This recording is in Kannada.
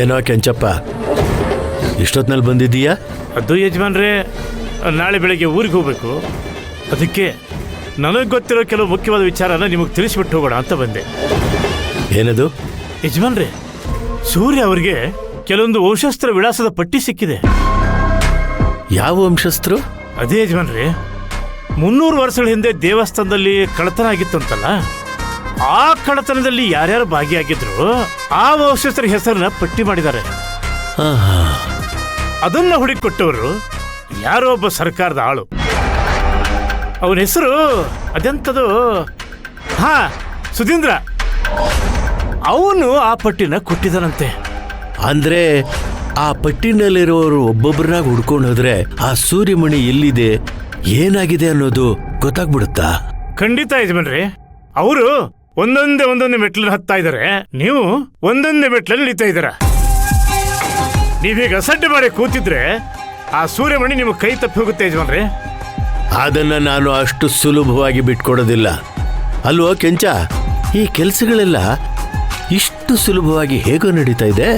ಏನೋ ಕೆಂಚಪ್ಪ, ಇಷ್ಟೊತ್ತಿನಲ್ಲಿ ಬಂದಿದ್ದೀಯಾ? ಅದು ಯಜಮಾನ್ರೆ, ನಾಳೆ ಬೆಳಗ್ಗೆ ಊರಿಗೆ ಹೋಗ್ಬೇಕು. ಅದಕ್ಕೆ ನನಗೆ ಗೊತ್ತಿರೋ ಕೆಲವು ಮುಖ್ಯವಾದ ವಿಚಾರನ ನಿಮಗೆ ತಿಳಿಸ್ಬಿಟ್ಟು ಹೋಗೋಣ ಅಂತ ಬಂದೆ. ಏನದು? ಯಜಮಾನ್ರೆ, ಸೂರ್ಯ ಅವರಿಗೆ ಕೆಲವೊಂದು ವಂಶಸ್ತ್ರ ವಿಳಾಸದ ಪಟ್ಟಿ ಸಿಕ್ಕಿದೆ. ಯಾವ ವಂಶಸ್ಥರು? ಅದೇ ಯಜಮಾನ್ರೆ, 300 ವರ್ಷಗಳ ಹಿಂದೆ ದೇವಸ್ಥಾನದಲ್ಲಿ ಕಳ್ಳತನ ಆಗಿತ್ತಂತಲ್ಲ, ಆ ಕಳ್ಳತನದಲ್ಲಿ ಯಾರ್ಯಾರು ಭಾಗಿಯಾಗಿದ್ರು ಆ ವಂಶಸ್ಥರ ಹೆಸರನ್ನ ಪಟ್ಟಿ ಮಾಡಿದ್ದಾರೆ. ಅದನ್ನ ಹುಡುಕಿಕೊಟ್ಟವರು ಯಾರೋ ಒಬ್ಬ ಸರ್ಕಾರದ ಆಳು. ಅವನ ಹೆಸರು ಅದೆಂತದು, ಸುಧೀಂದ್ರ. ಅವನು ಆ ಪಟ್ಟಿನ ಕೊಟ್ಟಿದ್ದಾನಂತೆ. ಅಂದ್ರೆ ಆ ಪಟ್ಟಿನಲ್ಲಿರೋರು ಒಬ್ಬೊಬ್ಬರನ್ನಾಗ ಹುಡ್ಕೊಂಡು ಹೋದ್ರೆ ಆ ಸೂರ್ಯಮಣಿ ಎಲ್ಲಿದೆ, ಏನಾಗಿದೆ ಅನ್ನೋದು ಗೊತ್ತಾಗ್ಬಿಡುತ್ತಾ? ಖಂಡಿತ ಯಜಮಾನ್ರಿ. ಅವರು ಒಂದೊಂದೇ ಮೆಟ್ಲನ್ನು ಹತ್ತಾ ಇದ್ದಾರೆ, ನೀವು ಒಂದೊಂದೇ ಮೆಟ್ಲಲ್ಲಿ ನಿಲ್ತಾ ಇದ್ದೀರಾ. ನೀವೀಗ ಅಸಡ್ಡೆ ಮಾಡಿ ಕೂತಿದ್ರೆ ಆ ಸೂರ್ಯಮಣಿ ನಿಮ್ಮ ಕೈ ತಪ್ಪಿ ಹೋಗುತ್ತೆ ಯಜಮಾನ್ರಿ. ಅದನ್ನ ನಾನು ಅಷ್ಟು ಸುಲಭವಾಗಿ ಬಿಟ್ಕೊಡೋದಿಲ್ಲ ಅಲ್ವೋ ಕೆಂಚ? ಈ ಕೆಲಸಗಳೆಲ್ಲ ಇಷ್ಟು ಸುಲಭವಾಗಿ ಹೇಗೋ ನಡೀತಾ ಇದೆ.